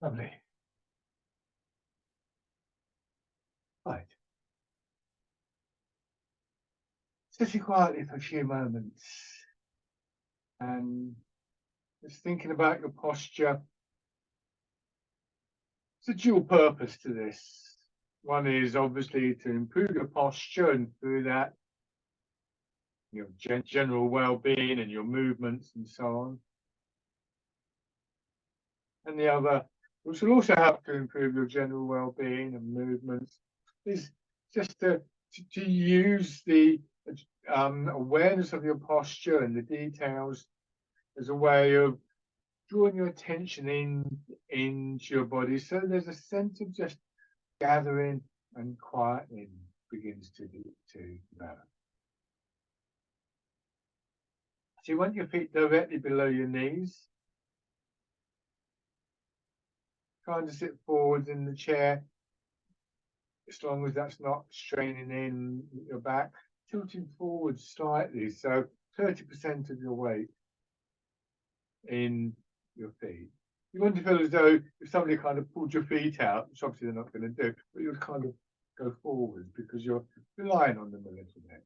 Lovely. Right. Sitting quietly for a few moments and just thinking about your posture. There's a dual purpose to this. One is obviously to improve your posture, and through that, your general well-being and your movements and so on. And the other, which will also help to improve your general well-being and movements, is just to use the awareness of your posture and the details as a way of drawing your attention into your body. So there's a sense of just gathering and quieting begins to develop. So you want your feet directly below your knees. Trying to sit forward in the chair, as long as that's not straining in your back, tilting forward slightly, so 30% of your weight in your feet. You want to feel as though if somebody kind of pulled your feet out, which obviously they're not going to do, but you'll kind of go forward because you're relying on them a little bit.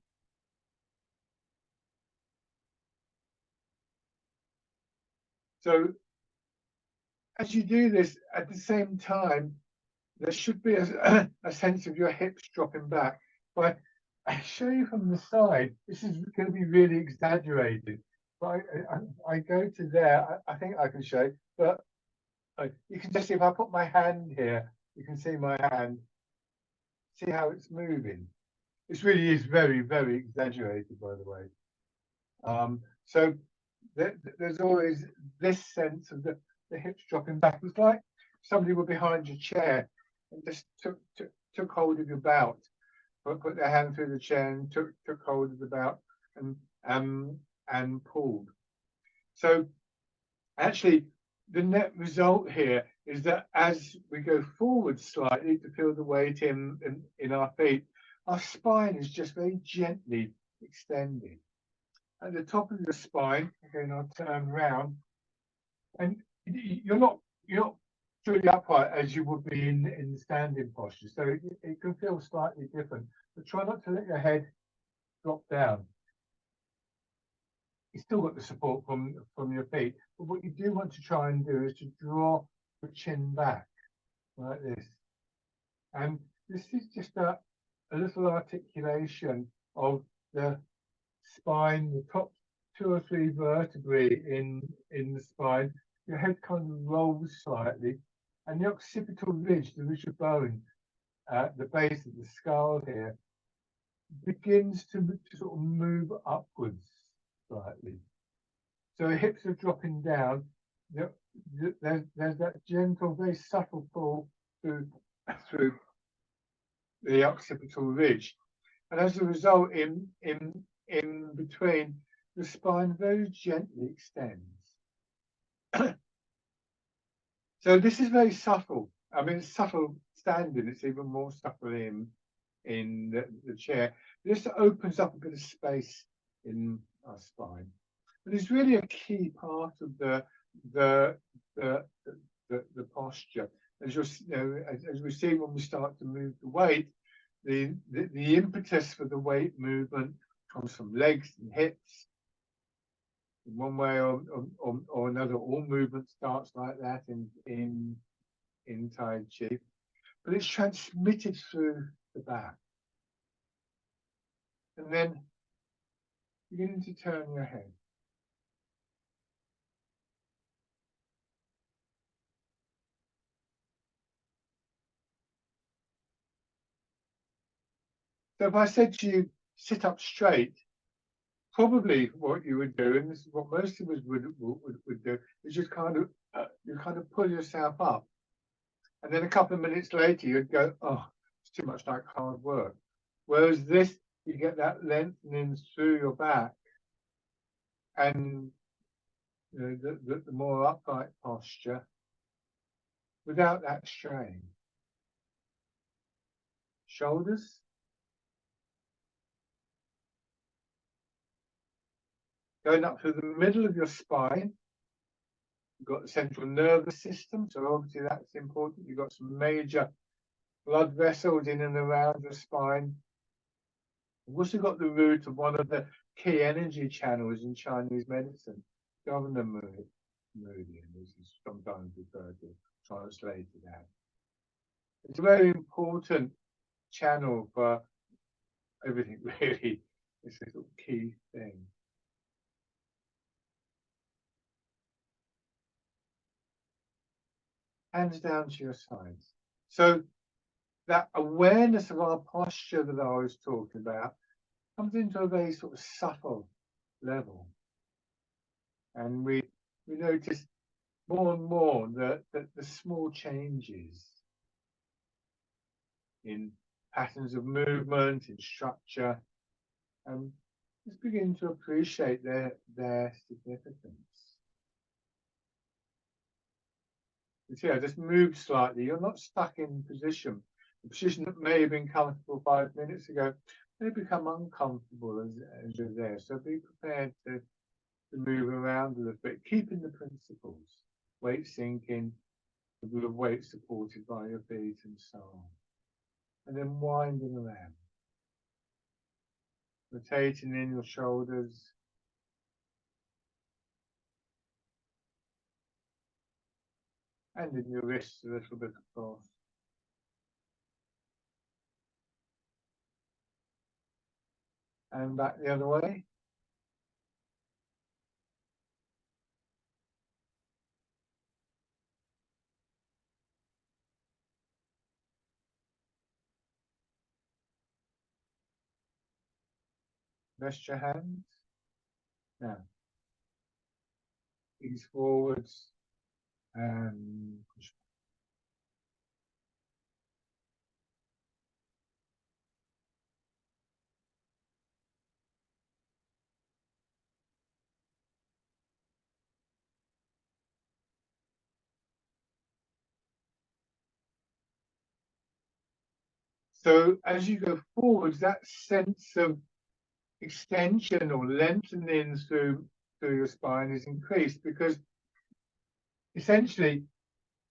So as you do this, at the same time, there should be a sense of your hips dropping back. But I show you from the side, this is going to be really exaggerated. But I go to there, I think I can show, but you can just see if I put my hand here, you can see my hand, see how it's moving. This really is very, very exaggerated, by the way. So there's always this sense of the hips dropping back. It's like somebody were behind your chair and just took hold of your belt, put their hand through the chair and took hold of the belt and pulled. So actually, the net result here is that as we go forward slightly to feel the weight in our feet, our spine is just very gently extended. At the top of your spine, again, I'll turn round, and you're not truly upright as you would be in the standing posture, so it can feel slightly different. But try not to let your head drop down. You've still got the support from your feet, but what you do want to try and do is to draw your chin back like this, and this is just a little articulation of the spine, the top 2 or 3 vertebrae in the spine. Your head kind of rolls slightly, and the occipital ridge, the ridge of bone at the base of the skull here, begins to sort of move upwards slightly. So the hips are dropping down. There's that gentle, very subtle pull through the occipital ridge, and as a result, in between, the spine very gently extends. So this is very subtle. I mean, it's subtle standing. It's even more subtle in the chair. This opens up a bit of space in our spine, but it's really a key part of the posture. As as we see when we start to move the weight, the impetus for the weight movement comes from legs and hips. In one way or another, all movement starts like that in Tai Chi, but it's transmitted through the back. And then beginning to turn your head. So if I said to you, sit up straight, probably what you would do, and this is what most of us would do, is just kind of you kind of pull yourself up, and then a couple of minutes later you'd go, oh, it's too much like hard work. Whereas this, you get that lengthening through your back, and the more upright posture without that strain. Shoulders. Going up through the middle of your spine, You've got the central nervous system, so obviously that's important. You've got some major blood vessels in and around your spine. You've also got the root of one of the key energy channels in Chinese medicine, governor meridian, this is sometimes referred to, translated as. It's a very important channel for everything, really. It's a sort of key thing. Hands down to your sides. So that awareness of our posture that I was talking about comes into a very sort of subtle level. And we notice more and more that the small changes in patterns of movement, in structure, and just begin to appreciate their significance. You see, I just moved slightly. You're not stuck in position. The position that may have been comfortable 5 minutes ago may become uncomfortable as you're there. So be prepared to move around a little bit, keeping the principles. Weight sinking, a bit of weight supported by your feet and so on. And then winding around. Rotating in your shoulders. And in your wrists a little bit across. And back the other way. Rest your hands. Now, ease forwards and push. So as you go forwards, that sense of extension or lengthening through your spine is increased because essentially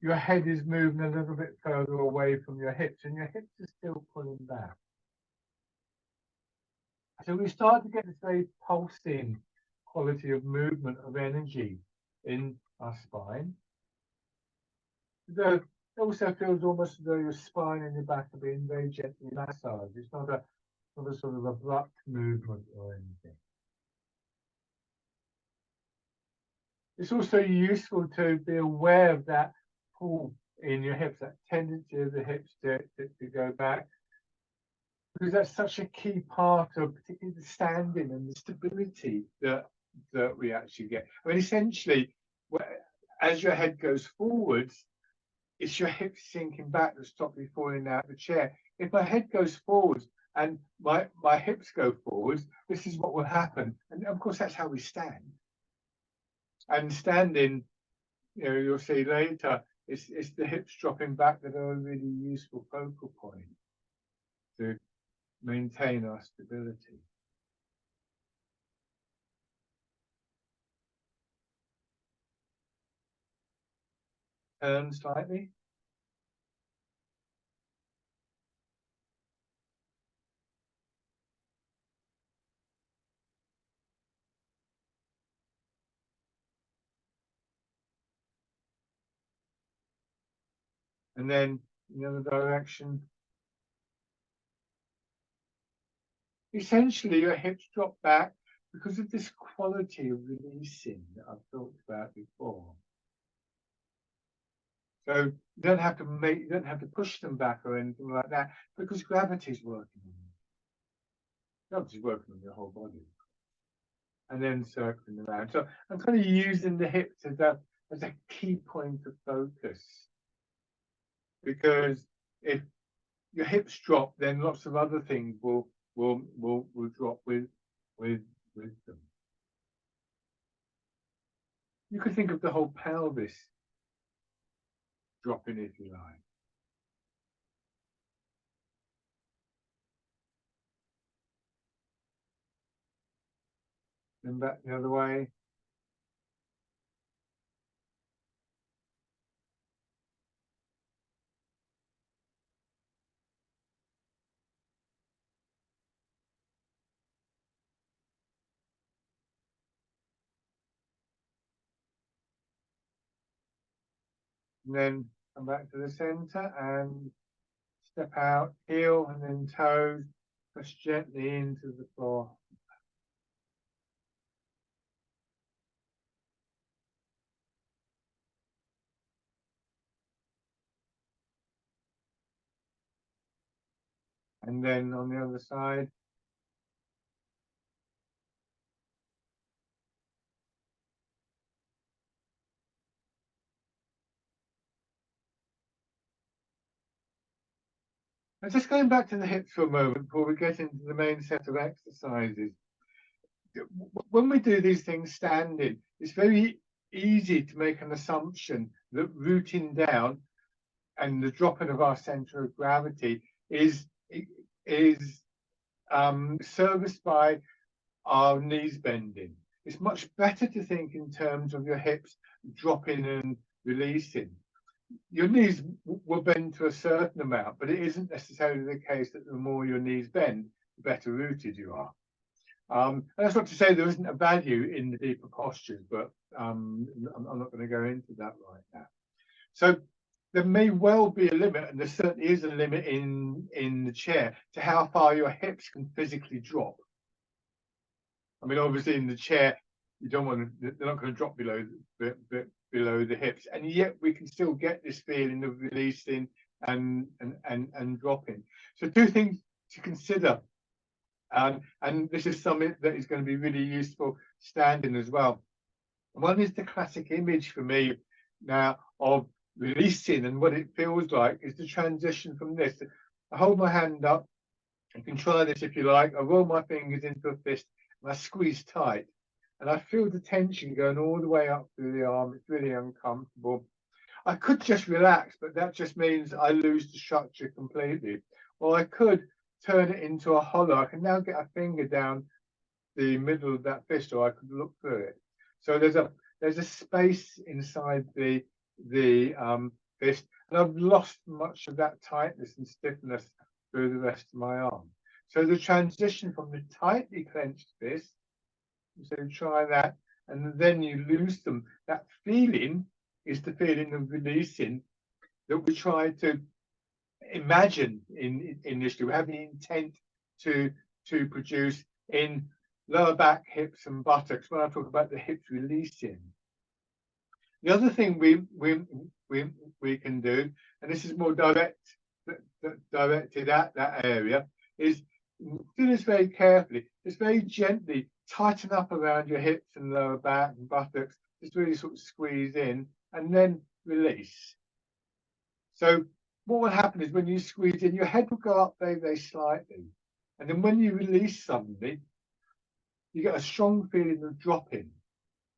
your head is moving a little bit further away from your hips and your hips are still pulling back. So we start to get this very pulsing quality of movement, of energy in our spine. Though it also feels almost as though your spine and your back are being very gently massaged. It's not a sort of abrupt movement or anything. It's also useful to be aware of that pull in your hips, that tendency of the hips to go back, because that's such a key part of particularly the standing and the stability that we actually get. I mean, essentially, as your head goes forwards, it's your hips sinking back that stop you falling out of the chair. If my head goes forwards and my hips go forwards, this is what will happen. And of course, that's how we stand. And standing, you'll see later, it's the hips dropping back that are a really useful focal point to maintain our stability. Turn slightly. And then in the other direction. Essentially, your hips drop back because of this quality of releasing that I've talked about before. So you don't have to push them back or anything like that because gravity's working on them. Gravity's working on your whole body. And then circling around. So I'm kind of using the hips as a key point of focus. Because if your hips drop, then lots of other things will drop with them. You could think of the whole pelvis dropping, if you like. Then back the other way. and then come back to the center and step out, heel and then toes, push gently into the floor. And then on the other side. And just going back to the hips for a moment before we get into the main set of exercises. When we do these things standing, it's very easy to make an assumption that rooting down and the dropping of our center of gravity is serviced by our knees bending. It's much better to think in terms of your hips dropping and releasing. Your knees will bend to a certain amount, but it isn't necessarily the case that the more your knees bend, the better rooted you are. And that's not to say there isn't a value in the deeper postures, but I'm not going to go into that right now. So there may well be a limit, and there certainly is a limit in the chair to how far your hips can physically drop. I mean, obviously in the chair, you don't want to, they're not going to drop below the hips, and yet we can still get this feeling of releasing and dropping. So two things to consider, and this is something that is going to be really useful standing as well. One is the classic image for me now of releasing, and what it feels like is the transition from this. I hold my hand up. You can try this if you like. I roll my fingers into a fist and I squeeze tight. And I feel the tension going all the way up through the arm. It's really uncomfortable. I could just relax, but that just means I lose the structure completely. Or I could turn it into a hollow. I can now get a finger down the middle of that fist, or I could look through it. So there's a space inside the fist, and I've lost much of that tightness and stiffness through the rest of my arm. So the transition from the tightly clenched fist, so try that, and then you lose them. That feeling is the feeling of releasing that we try to imagine initially. We have the intent to produce in lower back, hips, and buttocks when I talk about the hips releasing. The other thing we can do, and this is more directed at that area, is do this very carefully. Just very gently tighten up around your hips and lower back and buttocks. Just really sort of squeeze in and then release. So what will happen is when you squeeze in, your head will go up very, very slightly. And then when you release suddenly, you get a strong feeling of dropping.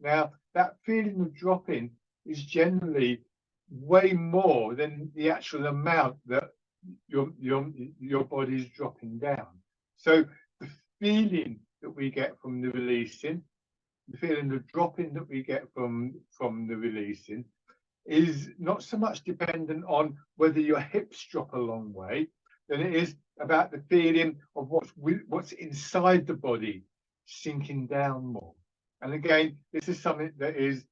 Now, that feeling of dropping is generally way more than the actual amount that your body is dropping down. So the feeling that we get from the releasing, the feeling of dropping that we get from the releasing, is not so much dependent on whether your hips drop a long way than it is about the feeling of what's inside the body sinking down more. And again, this is something that is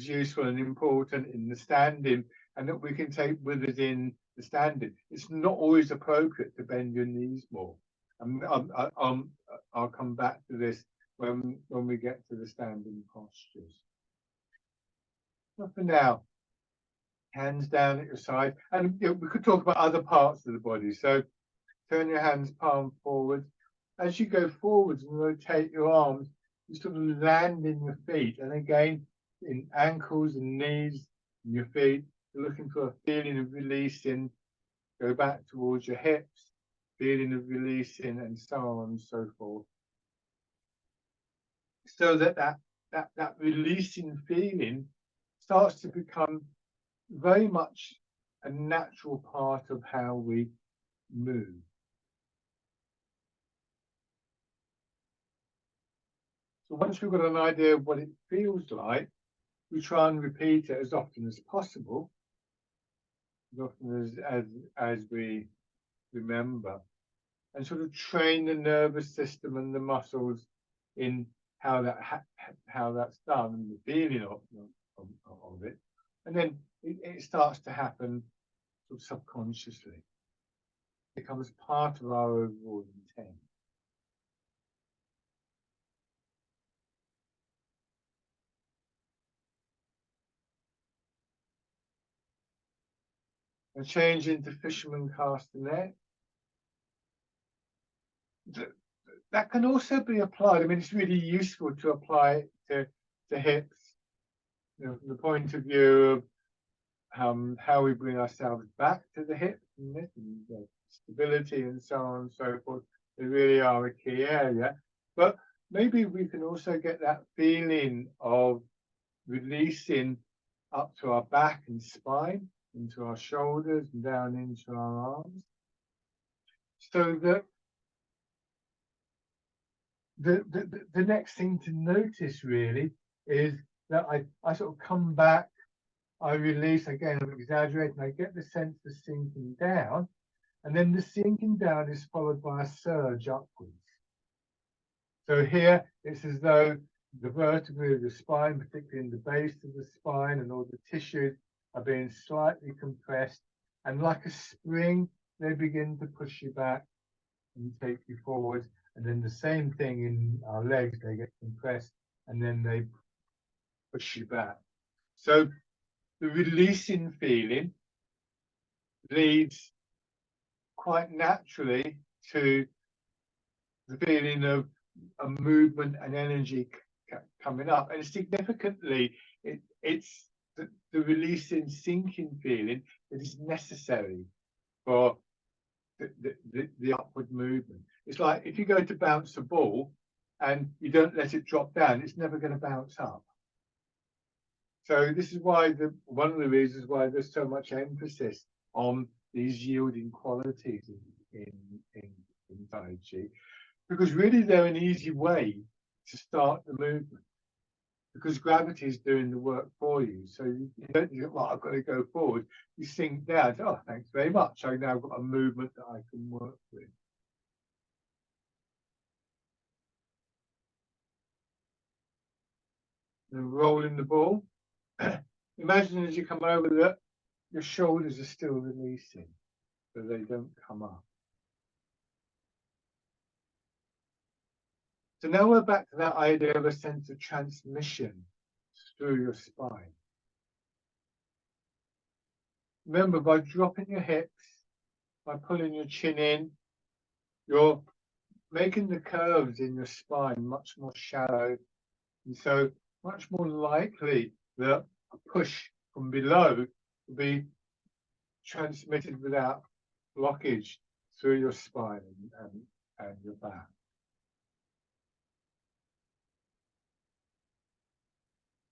useful and important in the standing, and that we can take with us in the standing. It's not always appropriate to bend your knees more. I'll come back to this when we get to the standing postures. But for now, hands down at your side, and we could talk about other parts of the body. So turn your hands palm forward. As you go forwards and rotate your arms, you sort of land in your feet, and again in ankles and knees and your feet. You're looking for a feeling of releasing. Go back towards your hips, feeling of releasing, and so on and so forth. So that releasing feeling starts to become very much a natural part of how we move. So once we've got an idea of what it feels like, we try and repeat it as often as possible, as often as we remember, and sort of train the nervous system and the muscles in how that's done and the feeling of it. And then it starts to happen sort of subconsciously. It becomes part of our overall intent. And change into fisherman cast the net. That can also be applied. I mean, it's really useful to apply it to hips, you know, from the point of view of how we bring ourselves back to the hips and stability and so on and so forth. They really are a key area. But maybe we can also get that feeling of releasing up to our back and spine, into our shoulders and down into our arms. So that the next thing to notice really is that I sort of come back, I release again, I'm exaggerating, I get the sense of sinking down, and then the sinking down is followed by a surge upwards. So here it's as though the vertebrae of the spine, particularly in the base of the spine, and all the tissues are being slightly compressed, and like a spring, they begin to push you back and take you forward. And then the same thing in our legs, they get compressed and then they push you back. So the releasing feeling leads quite naturally to the feeling of a movement and energy coming up. And significantly, it's the releasing, sinking feeling that is necessary for the upward movement. It's like if you go to bounce a ball and you don't let it drop down, it's never going to bounce up. So this is why one of the reasons why there's so much emphasis on these yielding qualities in Tai Chi, because really they're an easy way to start the movement, because gravity is doing the work for you. So you don't think, well, I've got to go forward. You sink down. Oh, thanks very much. I've now got a movement that I can work with. And rolling the ball. Imagine as you come over that your shoulders are still releasing, so they don't come up. So now we're back to that idea of a sense of transmission through your spine. Remember, by dropping your hips, by pulling your chin in, you're making the curves in your spine much more shallow, and so much more likely that a push from below will be transmitted without blockage through your spine and your back.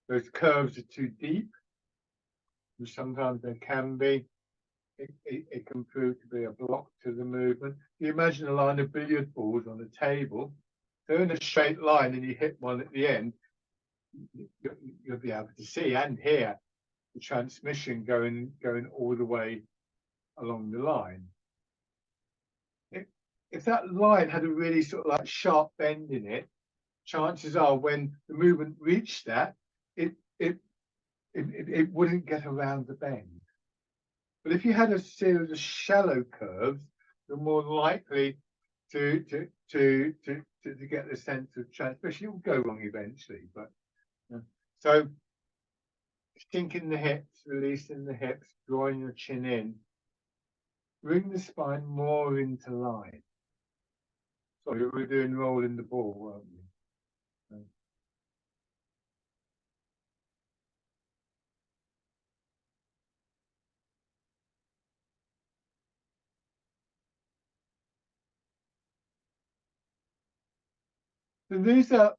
Those curves are too deep, which sometimes they can be. It can prove to be a block to the movement. If you imagine a line of billiard balls on a table, they're in a straight line and you hit one at the end, you'll be able to see and hear the transmission going all the way along the line. If that line had a really sort of like sharp bend in it, chances are when the movement reached that, it wouldn't get around the bend. But if you had a series of shallow curves, you're more likely to get the sense of transmission. It will go wrong eventually, but so sinking the hips, releasing the hips, drawing your chin in, bring the spine more into line. Sorry, we were doing rolling the ball, weren't we? So these are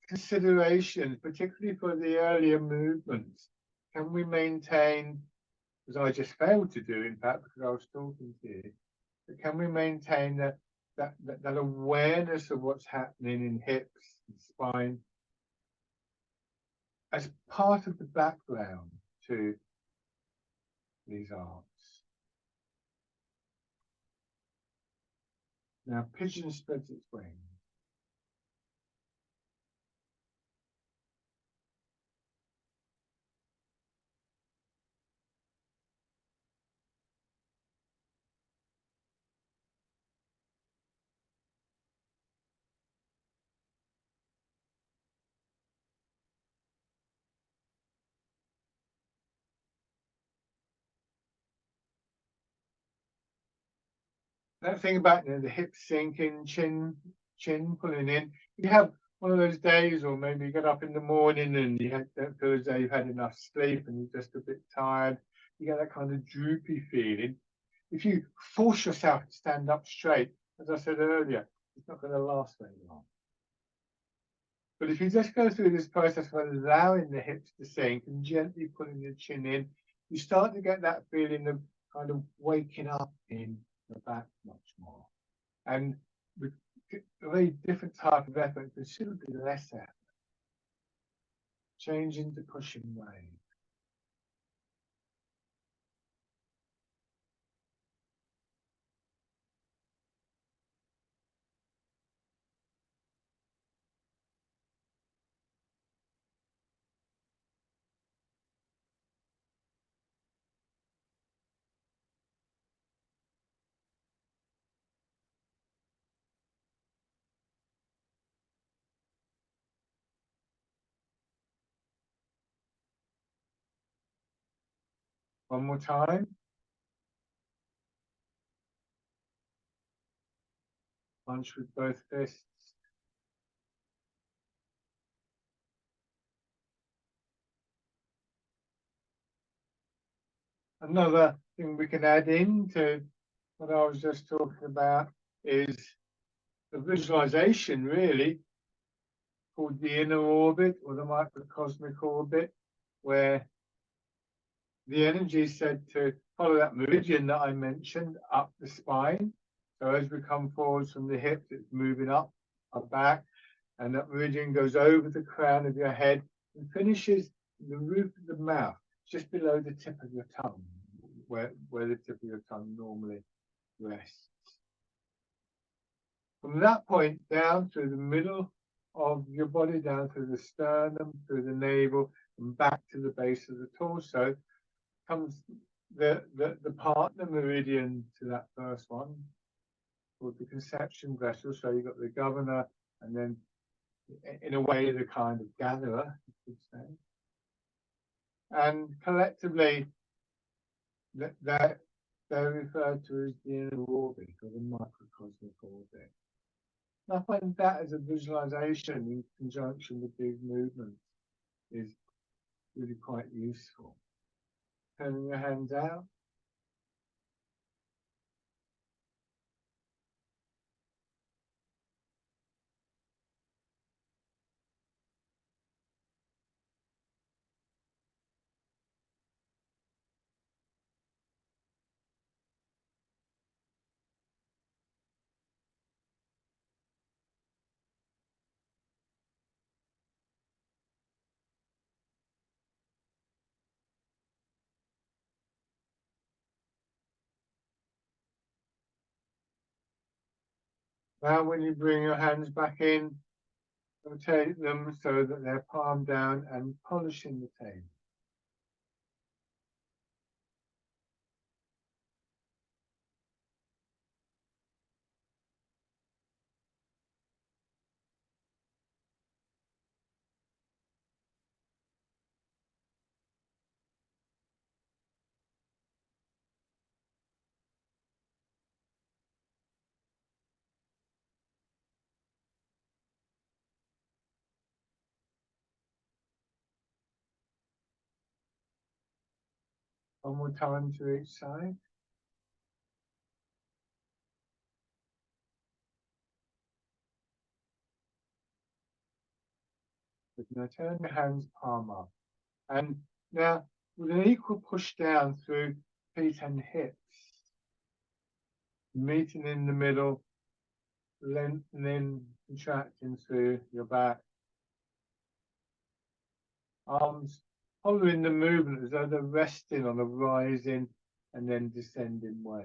considerations, particularly for the earlier movements. Can we maintain, as I just failed to do, in fact, because I was talking to you, but can we maintain that awareness of what's happening in hips and spine as part of the background to these arts? Now, pigeon spreads its wings. that thing about the hips sinking, chin pulling in. You have one of those days, or maybe you get up in the morning and don't feel as though you've had enough sleep and you're just a bit tired. You get that kind of droopy feeling. If you force yourself to stand up straight, as I said earlier, it's not going to last very long. But if you just go through this process of allowing the hips to sink and gently pulling your chin in, you start to get that feeling of kind of waking up in the back much more. And with a very different type of effort, considerably less effort. Change into pushing wave. One more time. Punch with both fists. Another thing we can add in to what I was just talking about is the visualization, really, called the inner orbit or the microcosmic orbit, where the energy is said to follow that meridian that I mentioned up the spine. So as we come forwards from the hips, it's moving up back, and that meridian goes over the crown of your head and finishes in the roof of the mouth, just below the tip of your tongue, where the tip of your tongue normally rests. From that point down through the middle of your body, down through the sternum, through the navel, and back to the base of the torso, comes the partner meridian to that first one, called the conception vessel. So you've got the governor, and then, in a way, the kind of gatherer, you could say. And collectively, they're referred to as the inner orbit or the microcosmic orbit. I find that as a visualization in conjunction with these movements is really quite useful. Turning your hands out. Now when you bring your hands back in, rotate them so that they're palm down and polishing the table. One more time to each side. Now turn your hands palm up. And now with an equal push down through feet and hips, meeting in the middle, lengthening, contracting through your back. Arms following the movement as though they're resting on a rising and then descending wave.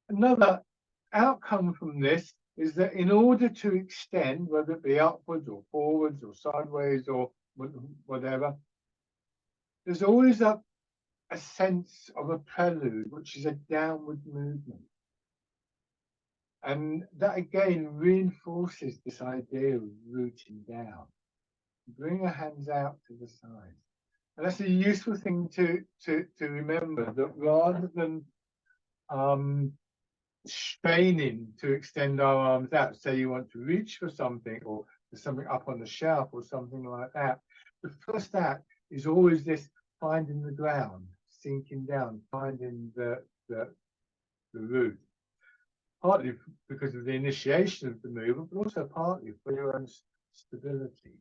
Another outcome from this is that in order to extend, whether it be upwards or forwards or sideways or whatever. There's always a sense of a prelude, which is a downward movement. And that again reinforces this idea of rooting down. Bring your hands out to the side. And that's a useful thing to remember, that rather than straining to extend our arms out, say you want to reach for something, or there's something up on the shelf or something like that, the first act is always this finding the ground, sinking down, finding the root. Partly because of the initiation of the movement, but also partly for your own stability.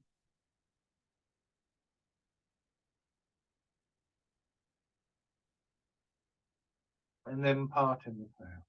And then parting the clouds.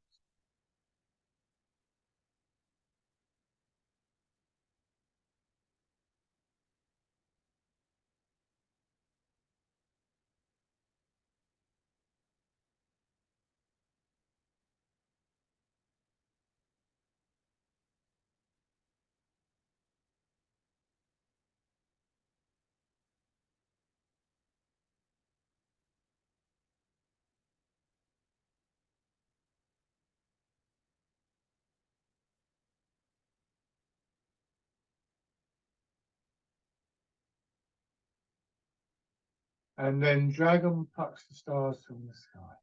And then dragon plucks the stars from the sky.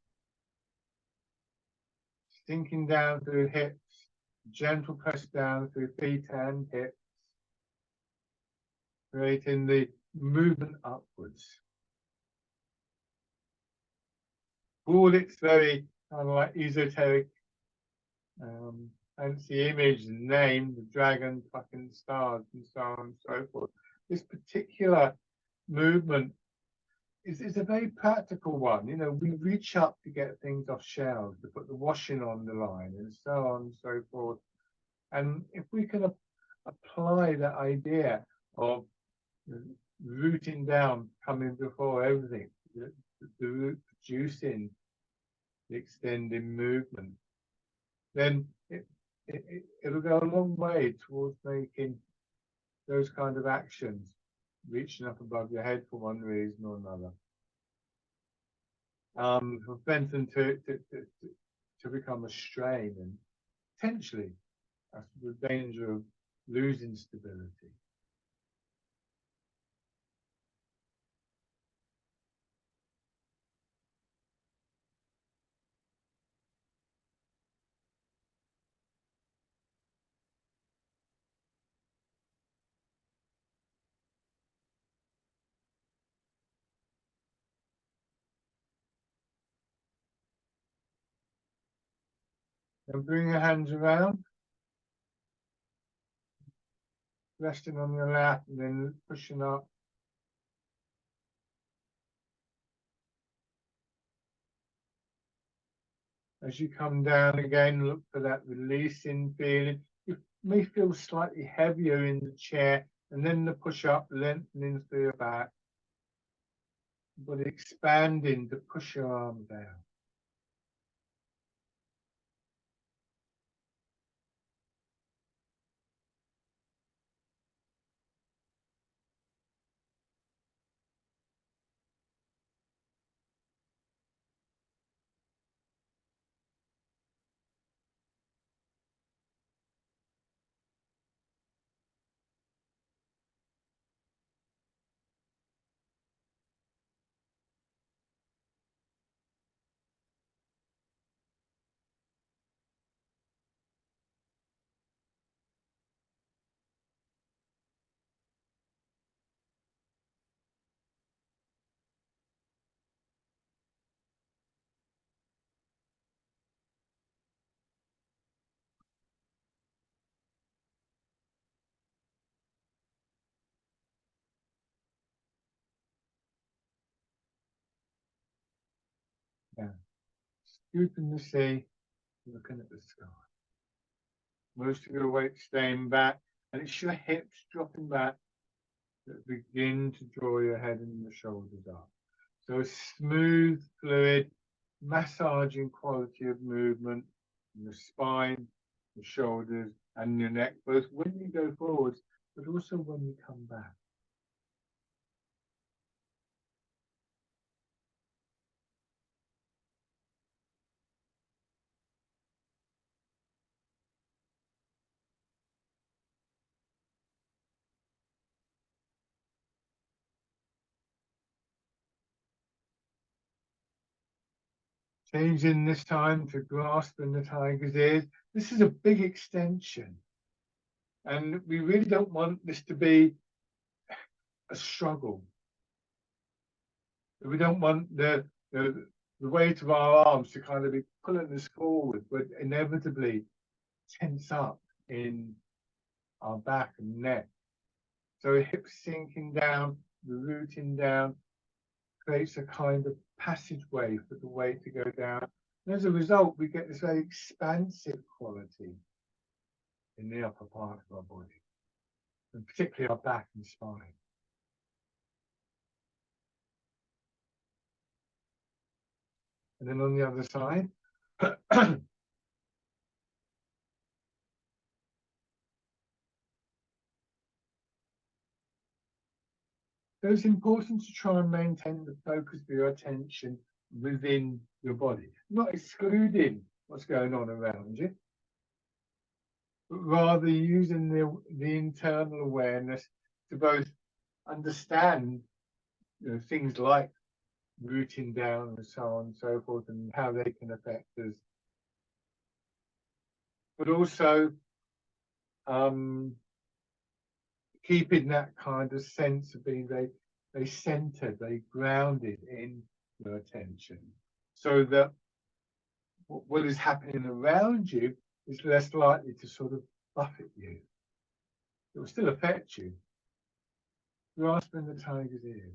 Sinking down through hips, gentle press down through feet and hips, creating the movement upwards. For all its very kind of like esoteric fancy image and name, the dragon plucking stars and so on and so forth, this particular movement is a very practical one. You know, we reach up to get things off shelves, to put the washing on the line and so on and so forth. And if we can apply that idea of rooting down, coming before everything, the root producing the extending movement, then it'll go a long way towards making those kind of actions, reaching up above your head for one reason or another, prevent them to become a strain, and potentially that's the danger of losing stability. And bring your hands around, resting on your lap, and then pushing up. As you come down again, look for that releasing feeling. You may feel slightly heavier in the chair, and then the push up, lengthening through your back, but expanding to push your arm down. Yeah. Scooping the sea, looking at the sky. Most of your weight staying back, and it's your hips dropping back that begin to draw your head and your shoulders up. So a smooth, fluid, massaging quality of movement in the spine, the shoulders, and your neck, both when you go forwards, but also when you come back. Changing this time to grasping the tiger's ears. This is a big extension. And we really don't want this to be a struggle. We don't want the weight of our arms to kind of be pulling us forward, but inevitably tense up in our back and neck. So hips sinking down, the rooting down, creates a kind of passageway for the weight to go down. And as a result, we get this very expansive quality in the upper part of our body, and particularly our back and spine. And then on the other side, so it's important to try and maintain the focus of your attention within your body, not excluding what's going on around you, but rather using the internal awareness to both understand, things like rooting down and so on and so forth, and how they can affect us, but also keeping that kind of sense of being very centered, very grounded in your attention, so that what is happening around you is less likely to sort of buffet you. It will still affect you. Grasping the tiger's ears.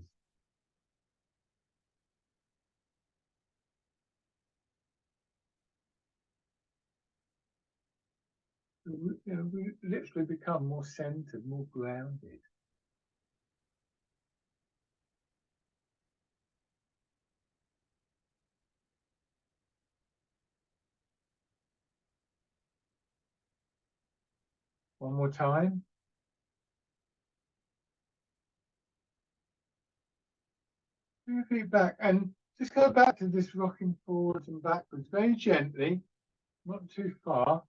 We literally become more centered, more grounded. One more time. Bring your feet back and just go back to this rocking forwards and backwards very gently, not too far.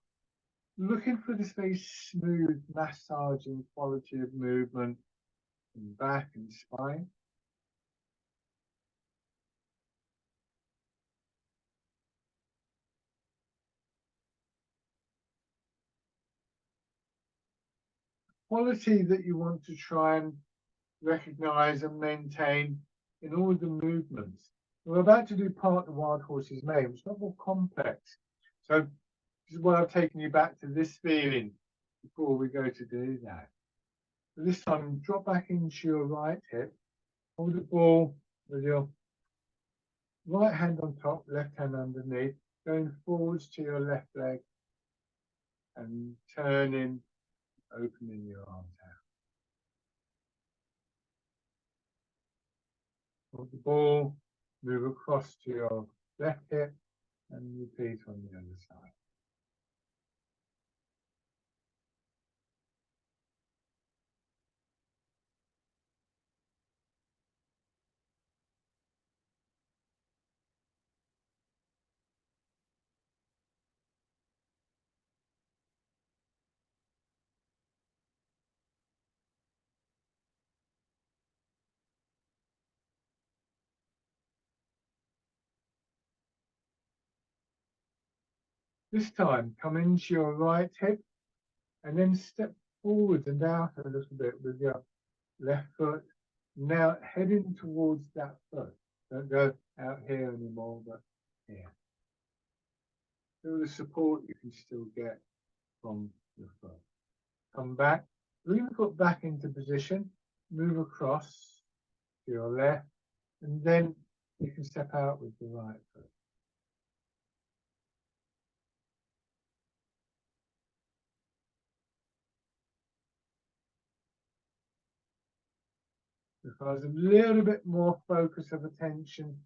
Looking for this very smooth massaging quality of movement in back and spine. Quality that you want to try and recognize and maintain in all the movements. We're about to do part of the Wild Horses May, which is not more complex. So this is why I've taken you back to this feeling before we go to do that. So this time, drop back into your right hip, hold the ball with your right hand on top, left hand underneath, going forwards to your left leg and turning, opening your arms out. Hold the ball, move across to your left hip and repeat on the other side. This time, come into your right hip and then step forward and out a little bit with your left foot. Now heading towards that foot. Don't go out here anymore, but here. Feel the support you can still get from your foot. Come back, bring the foot back into position, move across to your left, and then you can step out with the right foot. Requires a little bit more focus of attention.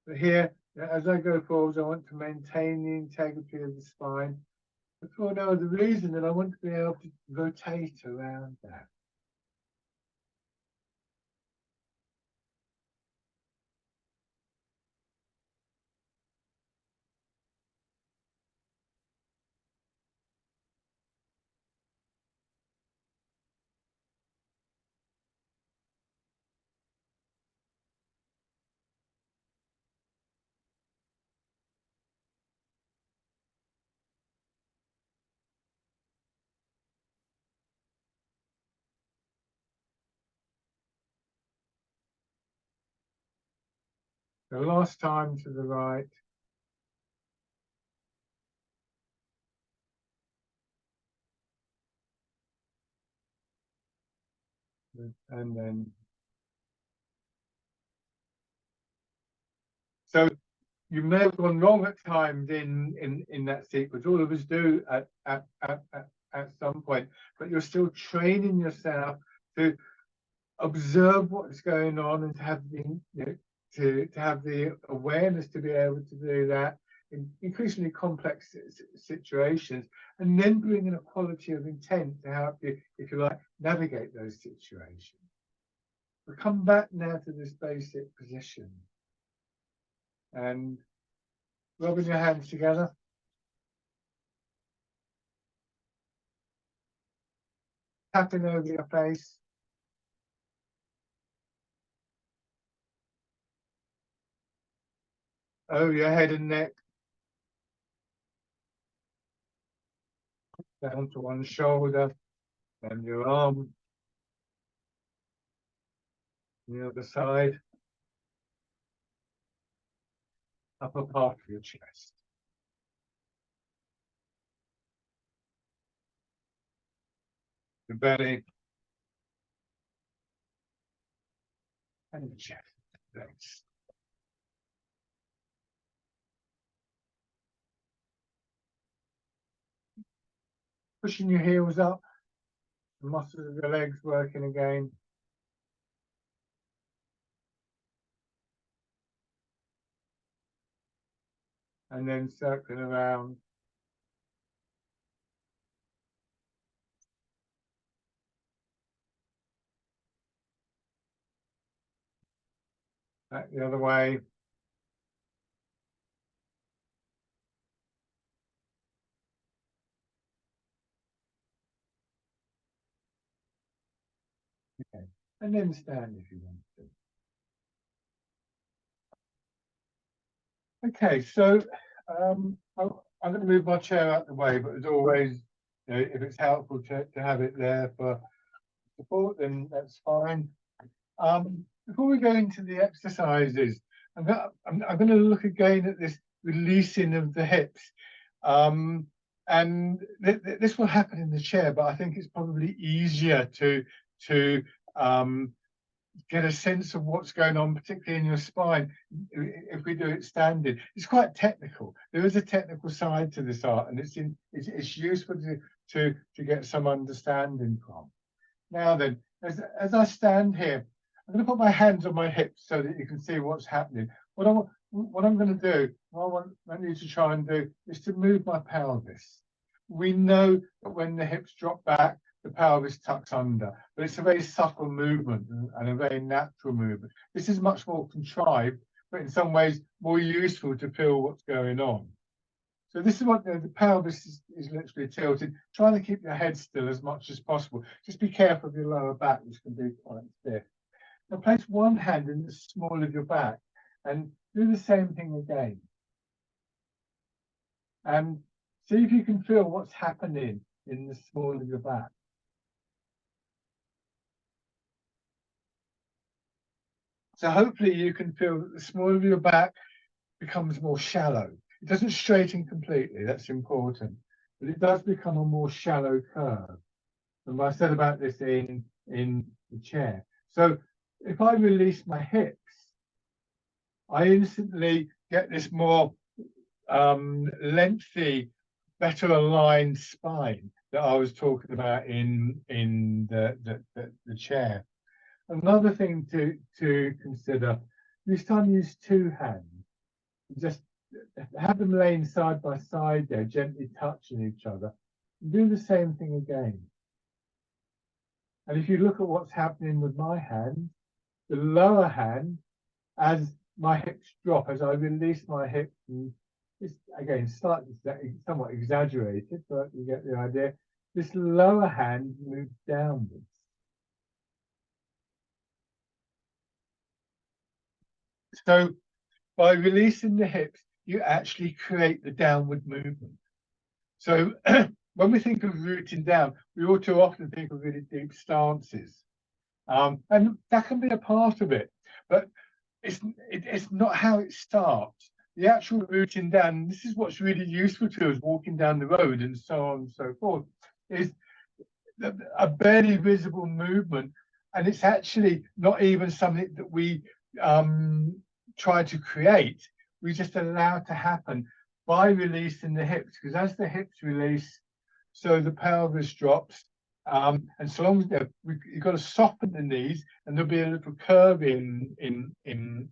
But here, as I go forwards, I want to maintain the integrity of the spine. But for no other reason than I want to be able to rotate around that. The last time to the right. And then. So you may have gone wrong at times in that sequence. All of us do at some point, but you're still training yourself to observe what's going on and to have the to have the awareness to be able to do that in increasingly complex situations, and then bring in a quality of intent to help you, if you like, navigate those situations. We'll come back now to this basic position and rubbing your hands together. Tapping over your face. Over your head and neck. Down to one shoulder. And your arm. The other side. Upper part of your chest. The belly. And the chest. Thanks. Pushing your heels up. The muscles of your legs working again. And then circling around. Back the other way. Okay. And then stand if you want to. Okay, so I'm going to move my chair out of the way, but as always, if it's helpful to have it there for support, then that's fine. Before we go into the exercises, I'm going to look again at this releasing of the hips. And this will happen in the chair, but I think it's probably easier to get a sense of what's going on, particularly in your spine, if we do it standing. It's quite technical. There is a technical side to this art, and it's useful to get some understanding from. Now then, as I stand here, I'm going to put my hands on my hips so that you can see what's happening. What I'm going to do, what I need to try and do, is to move my pelvis. We know that when the hips drop back, the pelvis tucks under, but it's a very subtle movement and a very natural movement. This is much more contrived, but in some ways more useful to feel what's going on. So this is what the pelvis is literally tilted, trying to keep your head still as much as possible. Just be careful of your lower back, which can be quite stiff. Now place one hand in the small of your back and do the same thing again. And see if you can feel what's happening in the small of your back. So hopefully you can feel that the small of your back becomes more shallow. It doesn't straighten completely, that's important, but it does become a more shallow curve. And I said about this in the chair. So if I release my hips, I instantly get this more lengthy, better aligned spine that I was talking about in the chair. Another thing to consider, this time use two hands. Just have them laying side by side there, gently touching each other. Do the same thing again. And if you look at what's happening with my hand, the lower hand, as my hips drop, as I release my hips, and it's again slightly somewhat exaggerated, but you get the idea. This lower hand moves downwards. So by releasing the hips, you actually create the downward movement. So when we think of rooting down, we all too often think of really deep stances. And that can be a part of it. But it's not how it starts. The actual rooting down, this is what's really useful to us walking down the road and so on and so forth, is a barely visible movement. And it's actually not even something that we try to create. We just allow it to happen by releasing the hips, because as the hips release, so the pelvis drops. And so long as you've got to soften the knees, and there'll be a little curve in the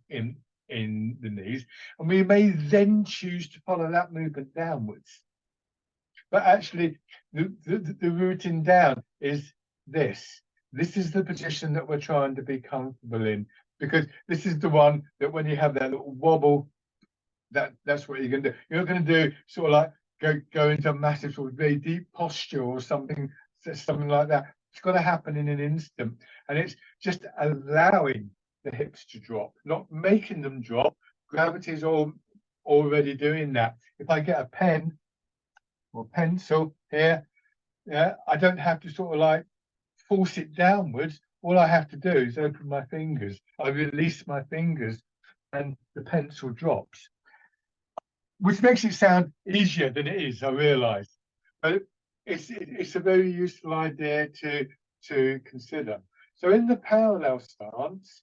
knees, and we may then choose to follow that movement downwards. But actually, the rooting down is this. This is the position that we're trying to be comfortable in, because this is the one that when you have that little wobble, that's what you're going to do. You're not going to do sort of like go into a massive sort of very deep posture or something like that. It's got to happen in an instant, and it's just allowing the hips to drop, not making them drop. Gravity is already doing that. If I get a pen or pencil here, yeah, I don't have to sort of like force it downwards. All I have to do is open my fingers. I release my fingers, and the pencil drops, which makes it sound easier than it is, I realise. But it's a very useful idea to consider. So in the parallel stance,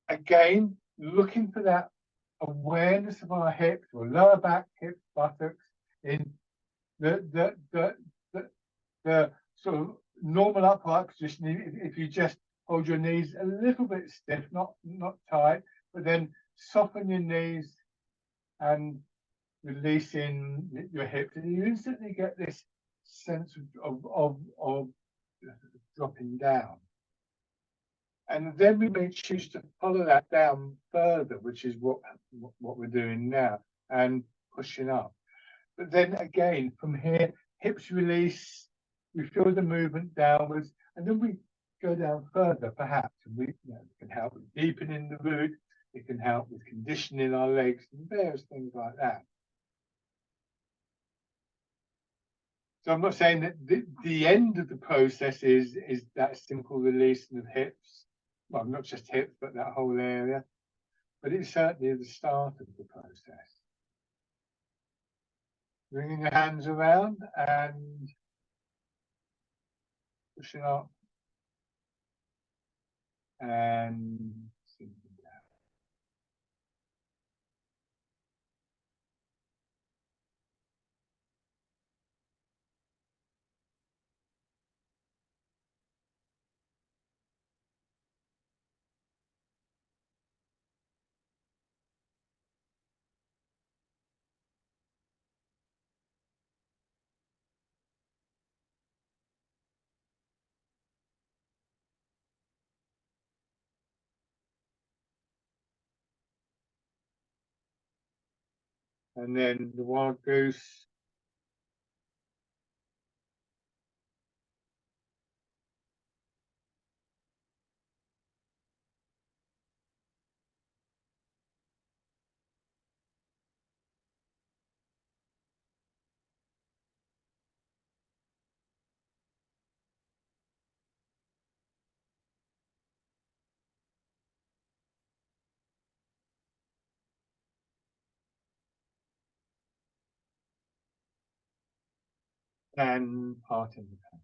again, looking for that awareness of our hips or lower back, hips, buttocks in the sort of normal upright position. If you just hold your knees a little bit stiff, not tight, but then soften your knees and releasing your hips, and you instantly get this sense of dropping down. And then we may choose to follow that down further, which is what we're doing now, and pushing up. But then again, from here, hips release, we feel the movement downwards, and then we go down further, perhaps. And it can help with deepening the root, it can help with conditioning our legs, and various things like that. So I'm not saying that the end of the process is that simple releasing of hips. Well, not just hips, but that whole area. But it's certainly the start of the process. Bringing the hands around and pushing up and sinking down. And then the wild goose. And parting the hands.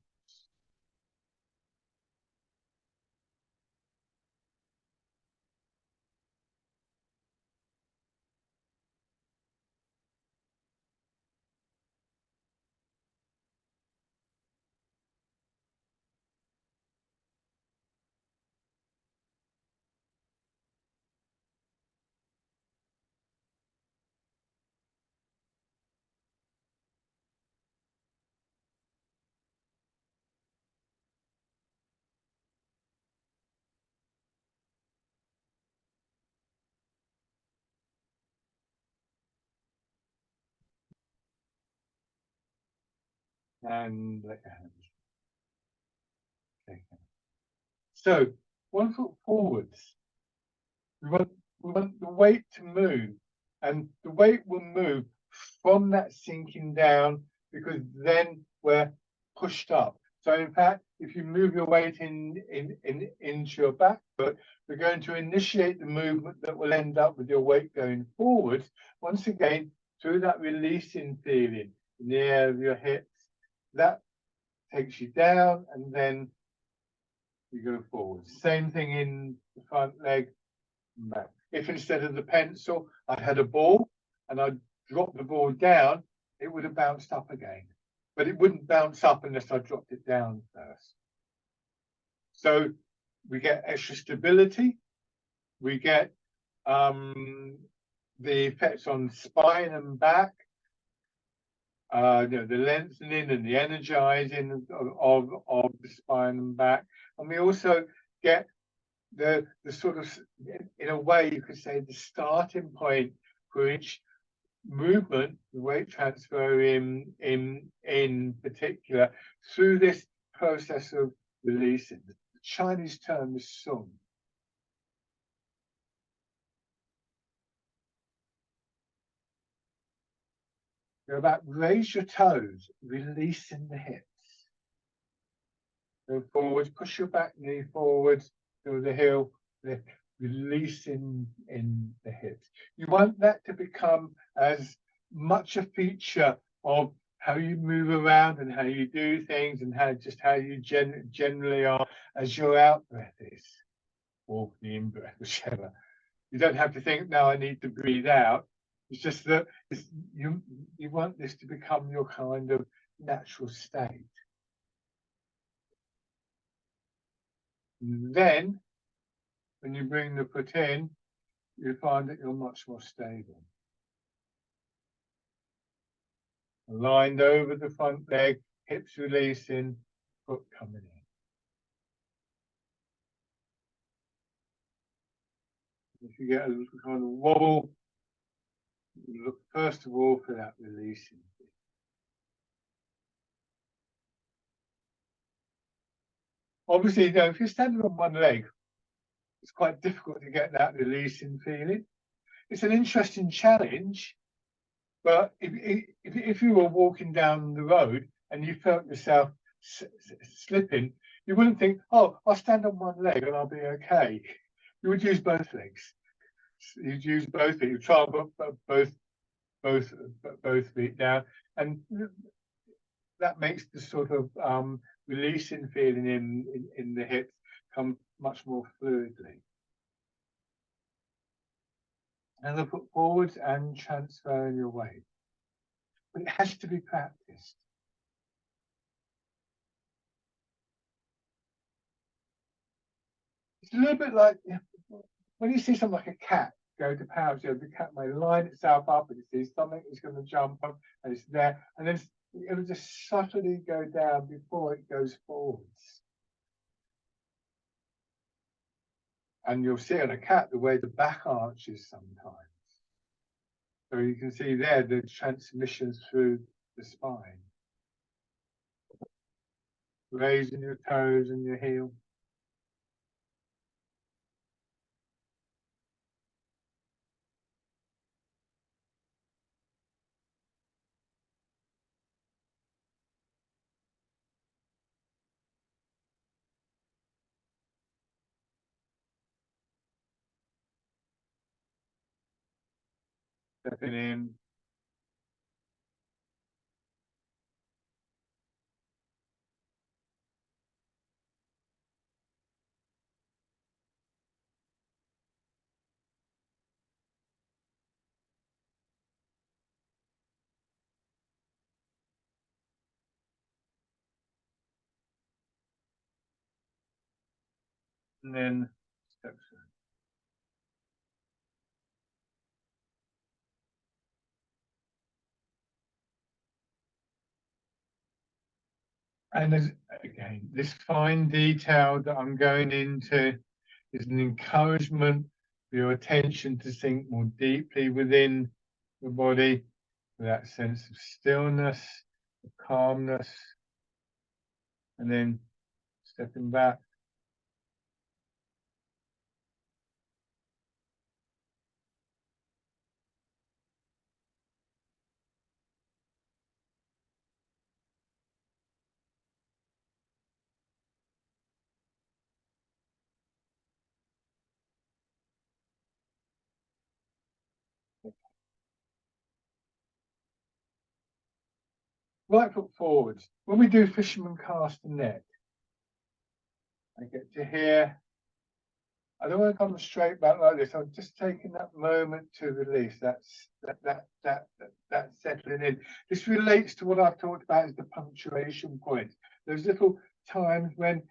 And let your hands. Okay. So 1 foot forwards. We want the weight to move, and the weight will move from that sinking down, because then we're pushed up. So in fact, if you move your weight into your back foot, we're going to initiate the movement that will end up with your weight going forward. Once again, through that releasing feeling in the area of your hips, that takes you down, and then you go forward. Same thing in the front leg and back. If instead of the pencil, I had a ball and I dropped the ball down, it would have bounced up again. But it wouldn't bounce up unless I dropped it down first. So we get extra stability. We get the effects on spine and back. The lengthening and the energizing of the spine and back. And we also get the sort of, in a way, you could say, the starting point for each movement, the weight transfer in particular, through this process of releasing. The Chinese term is sung. Go back, raise your toes, releasing the hips. Go forwards, push your back knee forwards through the heel, releasing in the hips. You want that to become as much a feature of how you move around and how you do things and how you generally are as your out breath is, or the in breath, whichever. You don't have to think, now I need to breathe out. It's just that you want this to become your kind of natural state. And then, when you bring the foot in, you find that you're much more stable. Aligned over the front leg, hips releasing, foot coming in. If you get a little kind of wobble, look first of all for that releasing. Obviously, if you're standing on one leg, it's quite difficult to get that releasing feeling. It's an interesting challenge, but if you were walking down the road and you felt yourself slipping, you wouldn't think, oh, I'll stand on one leg and I'll be okay. You would use both legs. You'd use both feet. You try and put both feet down, and that makes the sort of releasing feeling in the hips come much more fluidly. And then put forwards and transfer your weight. But it has to be practiced. It's a little bit like when you see something like a cat go to pounce, the cat may line itself up and it sees something is going to jump up and it's there, and then it'll just subtly go down before it goes forwards. And you'll see on a cat the way the back arches sometimes. So you can see there the transmission through the spine. Raising your toes and your heel. Stepping in. And then steps in. And there's, again, this fine detail that I'm going into is an encouragement for your attention to sink more deeply within the body, with that sense of stillness, of calmness, and then stepping back. Right foot forwards. When we do fisherman cast the net, I get to here. I don't want to come straight back like this. I'm just taking that moment to release. That's that settling in. This relates to what I've talked about as the punctuation point. Those little times when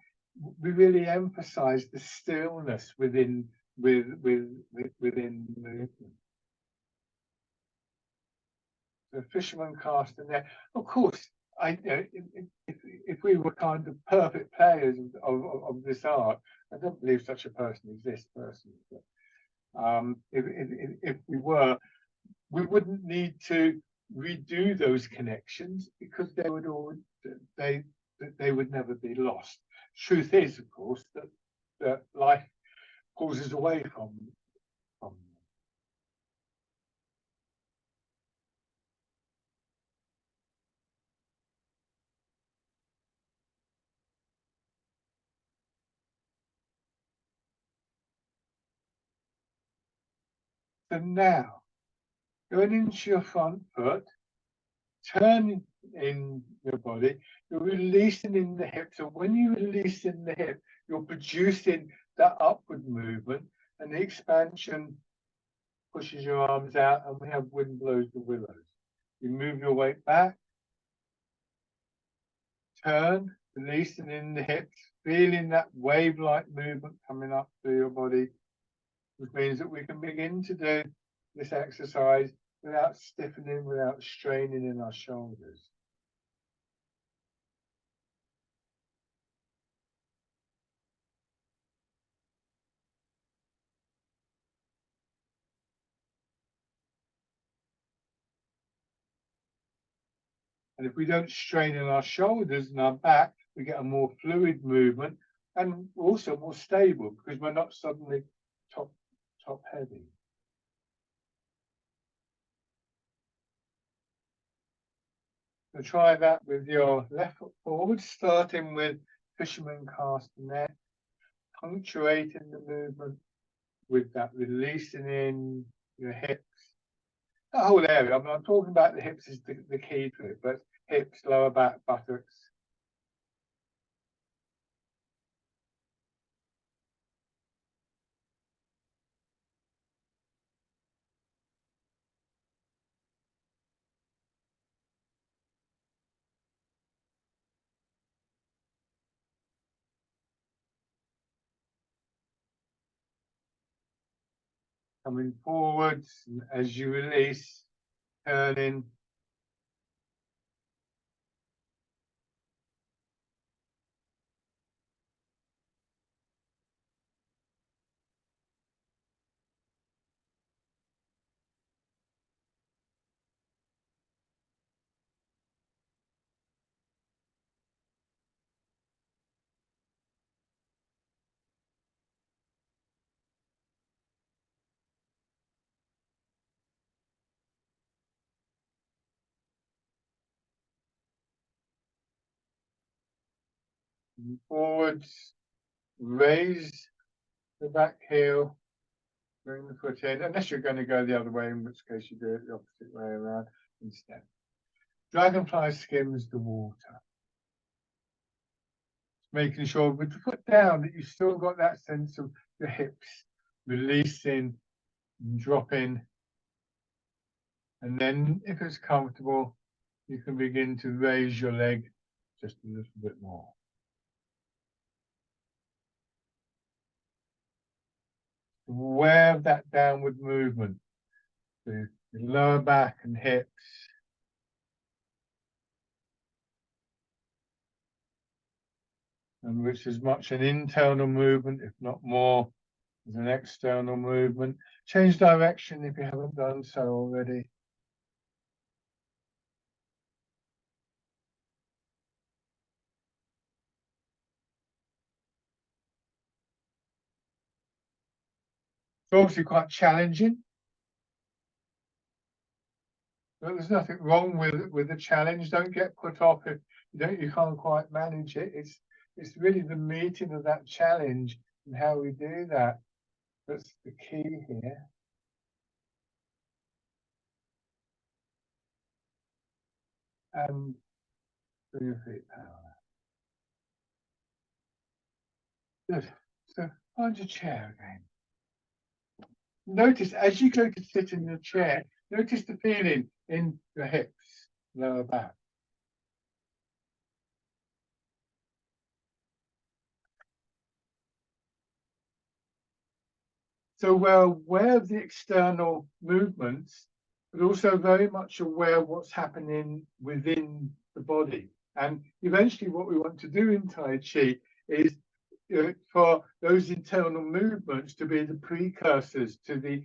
we really emphasize the stillness within within the movement. The fisherman cast the net. Of course, if we were kind of perfect players of this art, I don't believe such a person exists personally. But if we were, we wouldn't need to redo those connections because they would they would never be lost. Truth is, of course, that life pulls us away from them. So now, going into your front foot, turn in your body, you're releasing in the hips. So when you release in the hip, you're producing that upward movement, and the expansion pushes your arms out, and we have wind blows the willows. You move your weight back, turn, releasing in the hips, feeling that wave-like movement coming up through your body, which means that we can begin to do this exercise without stiffening, without straining in our shoulders. And if we don't strain in our shoulders and our back, we get a more fluid movement and also more stable because we're not suddenly top heavy. So try that with your left foot forward, starting with fisherman cast net, punctuating the movement with that releasing in your hips. The whole area, I'm talking about the hips is the key to it, but hips, lower back, buttocks. Coming forwards, and as you release, turning. Forwards, raise the back heel, bring the foot in, unless you're going to go the other way, in which case you do it the opposite way around instead. Dragonfly skims the water. Making sure with the foot down that you've still got that sense of the hips releasing and dropping. And then if it's comfortable, you can begin to raise your leg just a little bit more. Aware of that downward movement to the lower back and hips. And which is much an internal movement, if not more, as an external movement. Change direction if you haven't done so already. It's obviously quite challenging, but there's nothing wrong with the challenge. Don't get put off if you can't quite manage it. It's really the meeting of that challenge and how we do that that's the key here. and bring your feet parallel. Good. So find your chair again. Notice as you go to sit in your chair, notice the feeling in your hips, lower back. So we're aware of the external movements, but also very much aware of what's happening within the body. And eventually what we want to do in Tai Chi is for those internal movements to be the precursors to the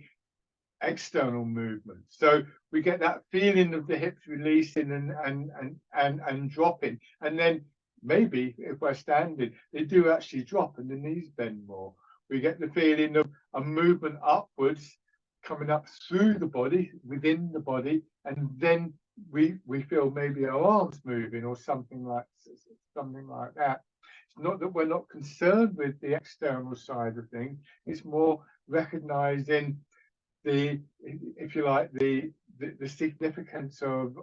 external movements. So we get that feeling of the hips releasing and dropping. And then maybe if we're standing, they do actually drop and the knees bend more. We get the feeling of a movement upwards coming up through the body, within the body, and then we feel maybe our arms moving or something like that. It's not that we're not concerned with the external side of things, it's more recognizing the, if you like, the significance of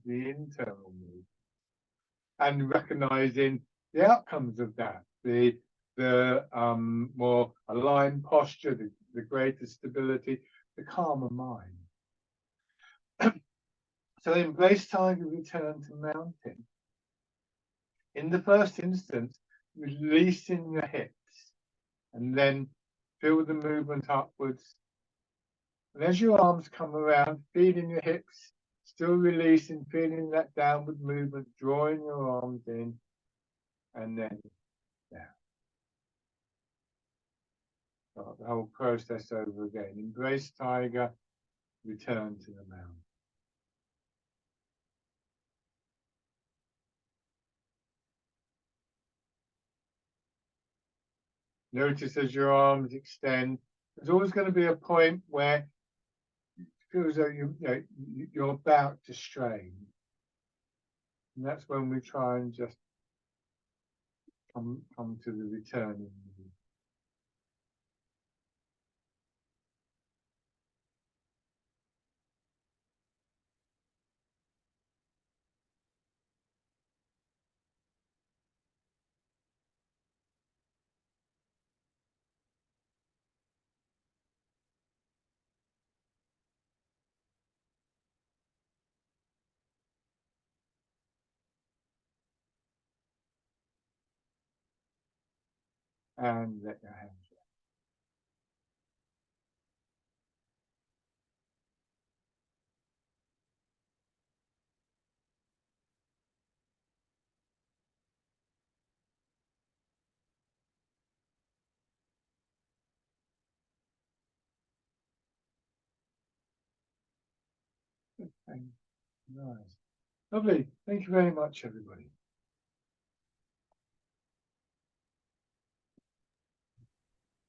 the internal move and recognizing the outcomes of that, the more aligned posture, the greater stability, the calmer mind. So embrace tiger, return to mountain. In the first instance, releasing your hips and then feel the movement upwards. And as your arms come around, feeling your hips, still releasing, feeling that downward movement, drawing your arms in, and then down. Start the whole process over again. Embrace tiger, return to the mountain. Notice as your arms extend, there's always going to be a point where it feels like you're about to strain. And that's when we try and just come to the returning. And let your hands go. Nice. Lovely. Thank you very much, everybody.